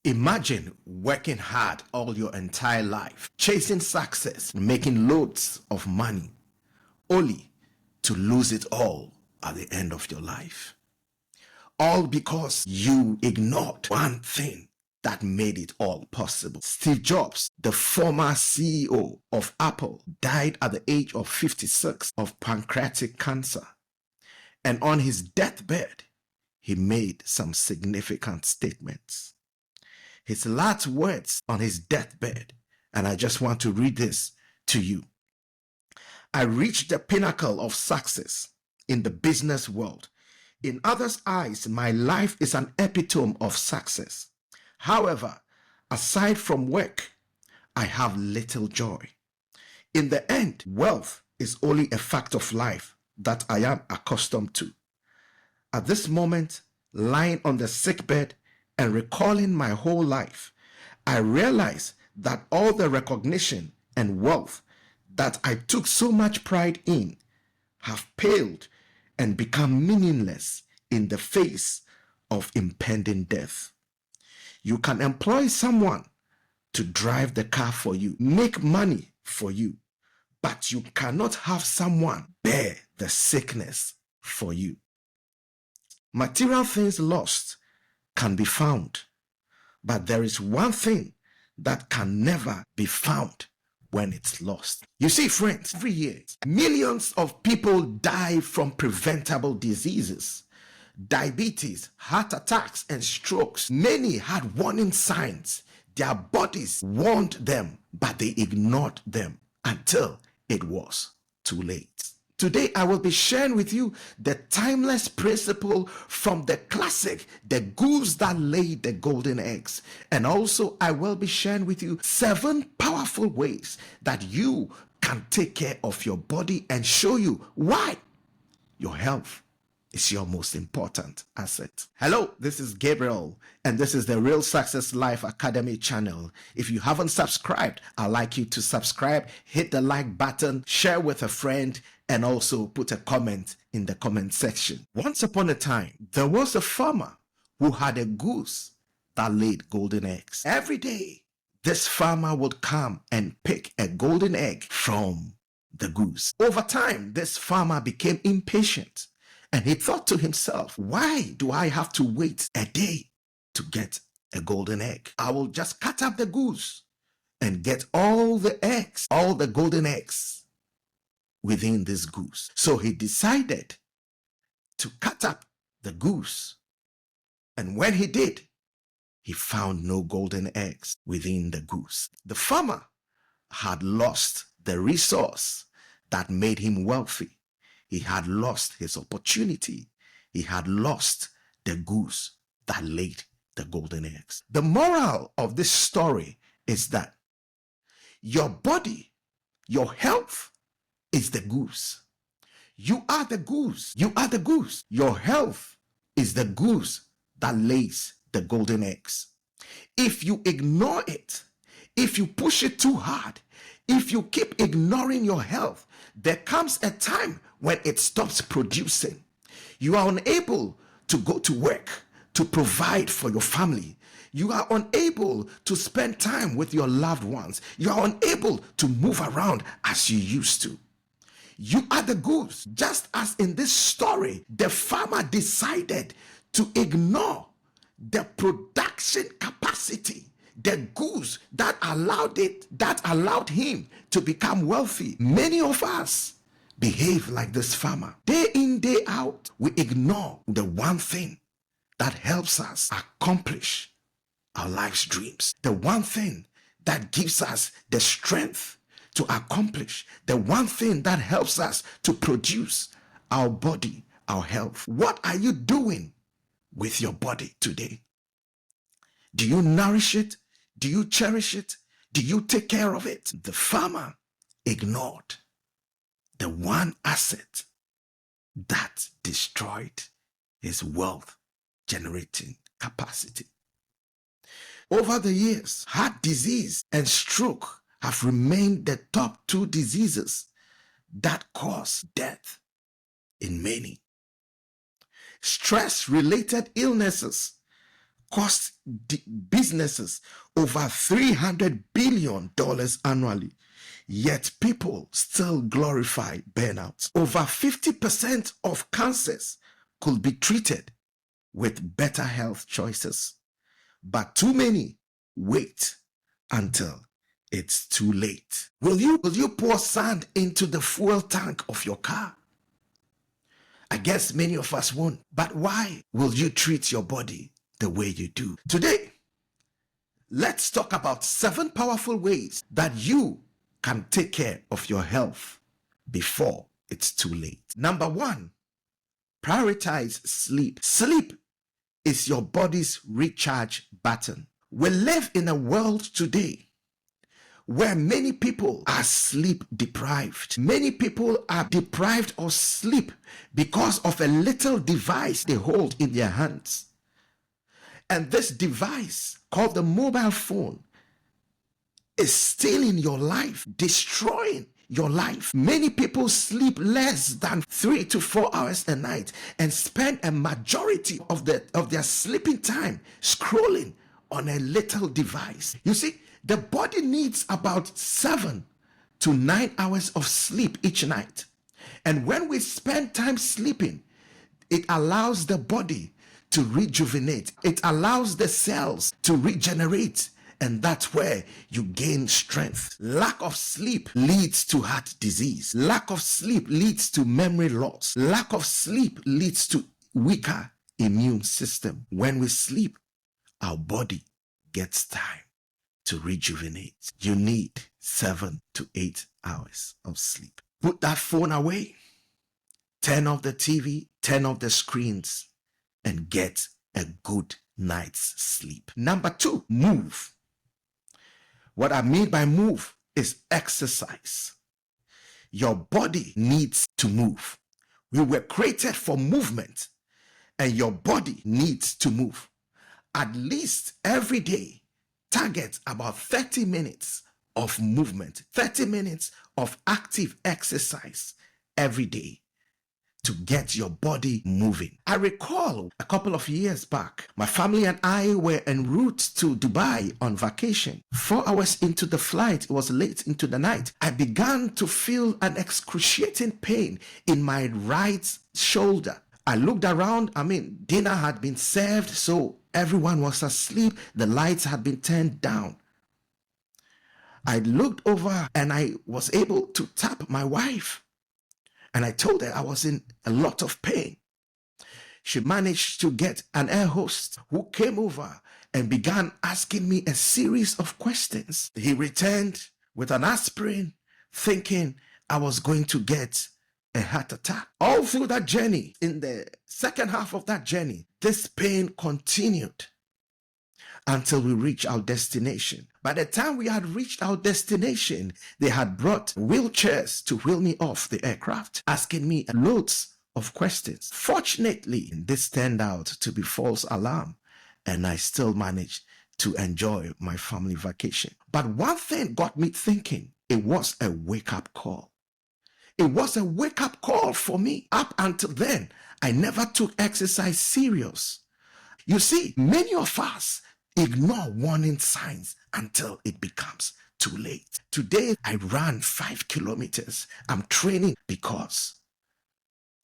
Imagine working hard all your entire life, chasing success, making loads of money, only to lose it all at the end of your life. All because you ignored one thing that made it all possible. Steve Jobs, the former CEO of Apple, died at the age of 56 of pancreatic cancer. And on his deathbed, he made some significant statements. His last words on his deathbed, and I just want to read this to you. I reached the pinnacle of success in the business world. In others' eyes, my life is an epitome of success. However, aside from work, I have little joy. In the end, wealth is only a fact of life that I am accustomed to. At this moment, lying on the sickbed and recalling my whole life, I realize that all the recognition and wealth that I took so much pride in have paled and become meaningless in the face of impending death. You can employ someone to drive the car for you, make money for you, but you cannot have someone bear the sickness for you. Material things lost can be found, but there is one thing that can never be found when it's lost. You see, friends, every year, millions of people die from preventable diseases. Diabetes, heart attacks, and strokes. Many had warning signs. Their bodies warned them, but they ignored them until it was too late. Today, I will be sharing with you the timeless principle from the classic, The Goose That Laid the Golden Eggs. And also, I will be sharing with you 7 powerful ways that you can take care of your body and show you why your health is your most important asset. Hello, this is Gabriel, and this is the Real Success Life Academy channel. If you haven't subscribed, I'd like you to subscribe, hit the like button, share with a friend, and also put a comment in the comment section. Once upon a time, there was a farmer who had a goose that laid golden eggs. Every day, this farmer would come and pick a golden egg from the goose. Over time, this farmer became impatient. And he thought to himself, why do I have to wait a day to get a golden egg? I will just cut up the goose and get all the eggs, all the golden eggs within this goose. So he decided to cut up the goose. And when he did, he found no golden eggs within the goose. The farmer had lost the resource that made him wealthy. He had lost his opportunity. He had lost the goose that laid the golden eggs. The moral of this story is that your body, your health is the goose. You are the goose. You are the goose. Your health is the goose that lays the golden eggs. If you ignore it, if you push it too hard, if you keep ignoring your health, there comes a time when it stops producing. You are unable to go to work to provide for your family. You are unable to spend time with your loved ones. You are unable to move around as you used to. You are the goose. Just as in this story, the farmer decided to ignore the production capacity, the goose that allowed him to become wealthy. Many of us behave like this farmer. Day in, day out, we ignore the one thing that helps us accomplish our life's dreams. The one thing that gives us the strength to accomplish. The one thing that helps us to produce our body, our health. What are you doing with your body today? Do you nourish it? Do you cherish it? Do you take care of it? The farmer ignored the one asset that destroyed his wealth generating capacity. Over the years, heart disease and stroke have remained the top 2 diseases that cause death in many. Stress-related illnesses costs businesses over $300 billion annually. Yet people still glorify burnout. Over 50% of cancers could be treated with better health choices. But too many wait until it's too late. Will you pour sand into the fuel tank of your car? I guess many of us won't. But why will you treat your body the way you do? Today, let's talk about 7 powerful ways that you can take care of your health before it's too late. Number 1, prioritize sleep. Sleep is your body's recharge button. We live in a world today where many people are sleep deprived. Many people are deprived of sleep because of a little device they hold in their hands. And this device, called the mobile phone, is stealing your life, destroying your life. Many people sleep less than 3 to 4 hours a night and spend a majority of their sleeping time scrolling on a little device. You see, the body needs about 7 to 9 hours of sleep each night. And when we spend time sleeping, it allows the body to rejuvenate. It allows the cells to regenerate. And that's where you gain strength. Lack of sleep leads to heart disease. Lack of sleep leads to memory loss. Lack of sleep leads to weaker immune system. When we sleep, our body gets time to rejuvenate. You need 7 to 8 hours of sleep. Put that phone away. Turn off the TV, turn off the screens, and get a good night's sleep. Number 2, move. What I mean by move is exercise. Your body needs to move. We were created for movement, and your body needs to move. At least every day, target about 30 minutes of movement, 30 minutes of active exercise every day to get your body moving. I recall a couple of years back, my family and I were en route to Dubai on vacation. 4 hours into the flight, it was late into the night, I began to feel an excruciating pain in my right shoulder. I looked around, dinner had been served, so everyone was asleep. The lights had been turned down. I looked over and I was able to tap my wife. And I told her I was in a lot of pain. She managed to get an air host who came over and began asking me a series of questions. He returned with an aspirin, thinking I was going to get a heart attack. All through that journey, in the second half of that journey, this pain continued until we reached our destination. By the time we had reached our destination, they had brought wheelchairs to wheel me off the aircraft, asking me loads of questions. Fortunately, this turned out to be false alarm, and I still managed to enjoy my family vacation. But one thing got me thinking. It was a wake-up call. It was a wake-up call for me. Up until then, I never took exercise serious. You see, many of us ignore warning signs until it becomes too late. Today, I ran 5 kilometers. I'm training because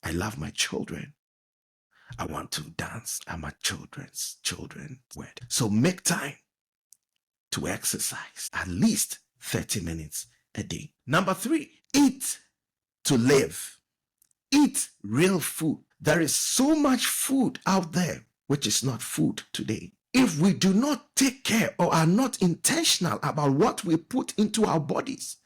I love my children. I want to dance at my children's wedding. So make time to exercise at least 30 minutes a day. Number 3, eat to live. Eat real food. There is so much food out there which is not food today. If we do not take care or are not intentional about what we put into our bodies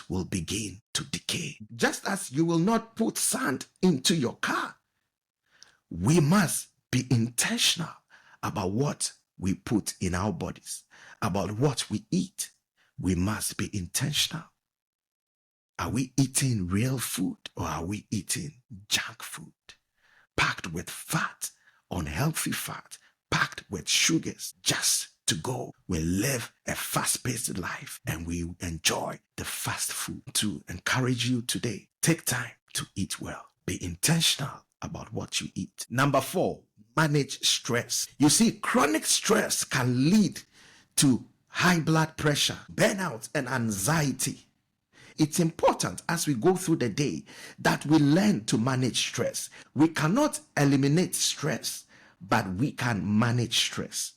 will begin to decay. Just as you will not put sand into your car, we must be intentional about what we put in our bodies, about what we eat. We must be intentional. Are we eating real food or are we eating junk food packed with fat? Unhealthy fat, packed with sugars just to go. We live a fast-paced life and we enjoy the fast food. To encourage you today, take time to eat well. Be intentional about what you eat. Number 4, manage stress. You see, chronic stress can lead to high blood pressure, burnout, and anxiety. It's important as we go through the day that we learn to manage stress. We cannot eliminate stress, but we can manage stress.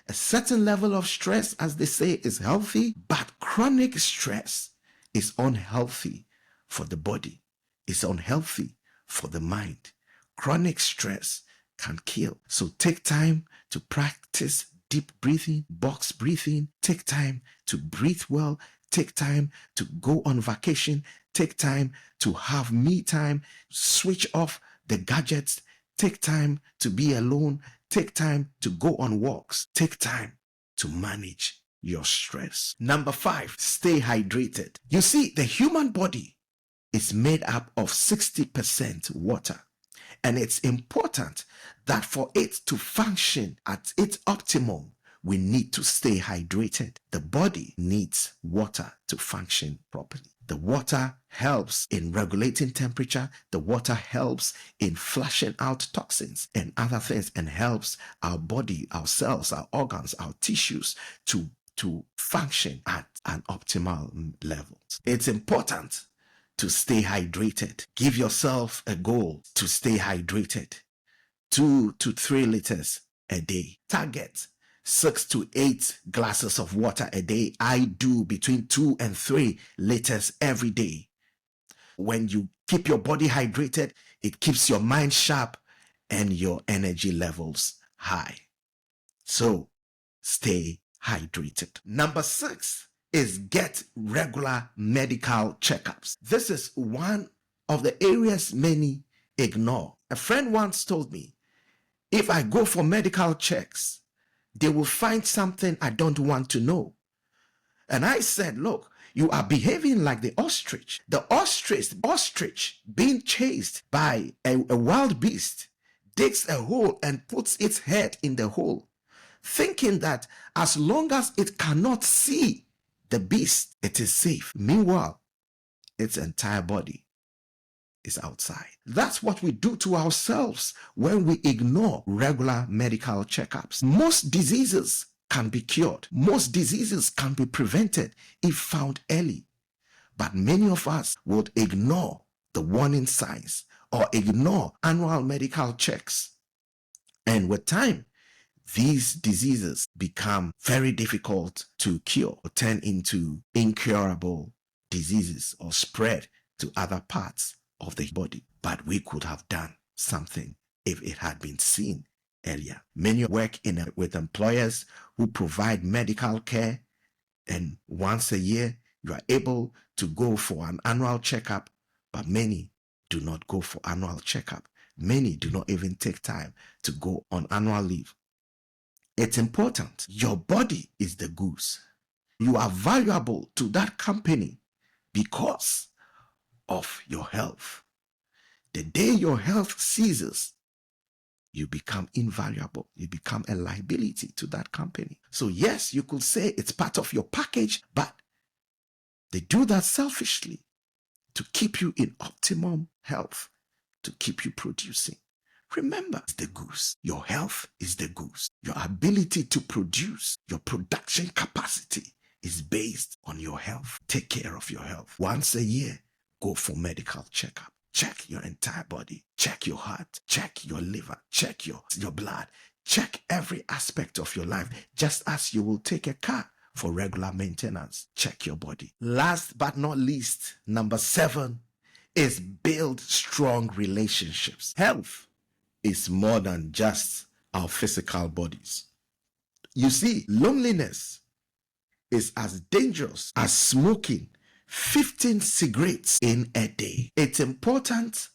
A certain level of stress, as they say, is healthy, but chronic stress is unhealthy for the body. It's unhealthy for the mind. Chronic stress can kill. So take time to practice deep breathing, box breathing. Take time to breathe well. Take time to go on vacation. Take time to have me time. Switch off the gadgets. Take time to be alone. Take time to go on walks. Take time to manage your stress. Number 5, stay hydrated. You see, the human body is made up of 60% water. And it's important that for it to function at its optimum, we need to stay hydrated. The body needs water to function properly. The water helps in regulating temperature. The water helps in flushing out toxins and other things, and helps our body, our cells, our organs, our tissues to function at an optimal level. It's important to stay hydrated. Give yourself a goal to stay hydrated. 2 to 3 liters a day. Target 6 to 8 glasses of water a day. I do between 2 and 3 liters every day. When you keep your body hydrated, it keeps your mind sharp and your energy levels high. So stay hydrated. Number 6 is get regular medical checkups. This is one of the areas many ignore. A friend once told me, if I go for medical checks, they will find something I don't want to know. And I said, look, you are behaving like the ostrich. The ostrich being chased by a wild beast, digs a hole and puts its head in the hole, thinking that as long as it cannot see the beast, it is safe. Meanwhile, its entire body is outside. That's what we do to ourselves when we ignore regular medical checkups. Most diseases can be cured. Most diseases can be prevented if found early. But many of us would ignore the warning signs or ignore annual medical checks. And with time, these diseases become very difficult to cure or turn into incurable diseases or spread to other parts of the body. But we could have done something if it had been seen earlier. Many work with employers who provide medical care, and once a year you are able to go for an annual checkup, but many do not go for annual checkup. Many do not even take time to go on annual leave. It's important. Your body is the goose. You are valuable to that company because of your health. The day your health ceases, you become invaluable. You become a liability to that company. So yes, you could say it's part of your package, but they do that selfishly to keep you in optimum health, to keep you producing. Remember, it's the goose. Your health is the goose. Your ability to produce, your production capacity is based on your health. Take care of your health. Once a year, go for medical checkup. Check your entire body. Check your heart. Check your liver. Check your blood. Check every aspect of your life, just as you will take a car for regular maintenance. Check your body. Last but not least, number 7 is build strong relationships. Health is more than just our physical bodies. You see, loneliness is as dangerous as smoking 15 cigarettes in a day. It's important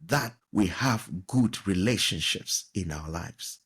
that we have good relationships in our lives.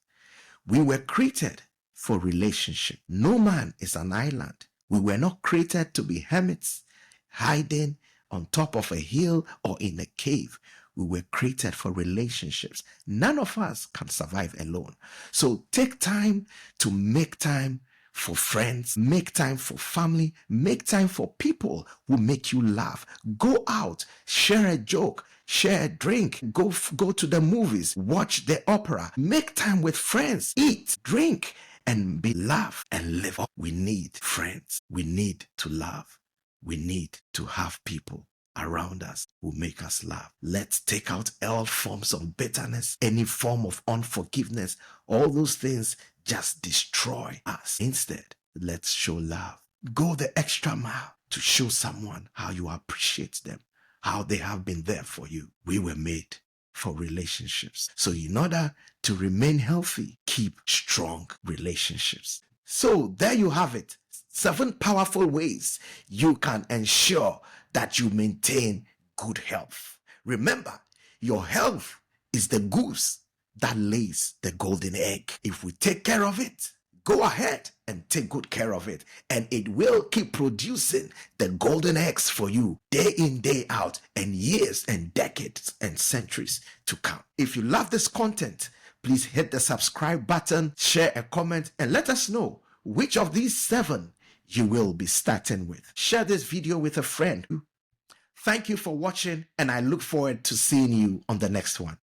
We were created for relationship. No man is an island. We were not created to be hermits, hiding on top of a hill or in a cave. We were created for relationships. None of us can survive alone. So take time to make time for friends, make time for family, make time for people who make you laugh. Go out, share a joke, share a drink, go to the movies, watch the opera, make time with friends, eat, drink, and be laugh and live up. We need friends. We need to laugh. We need to have people around us who make us laugh. Let's take out all forms of bitterness, any form of unforgiveness. All those things just destroy us. Instead, let's show love. Go the extra mile to show someone how you appreciate them, how they have been there for you. We were made for relationships. So in order to remain healthy, keep strong relationships. So there you have it. 7 powerful ways you can ensure that you maintain good health. Remember, your health is the goose that lays the golden egg. If we take care of it, go ahead and take good care of it, and it will keep producing the golden eggs for you day in, day out, and years and decades and centuries to come. If you love this content, please hit the subscribe button, share a comment, and let us know which of these 7 you will be starting with. Share this video with a friend. Thank you for watching, and I look forward to seeing you on the next one.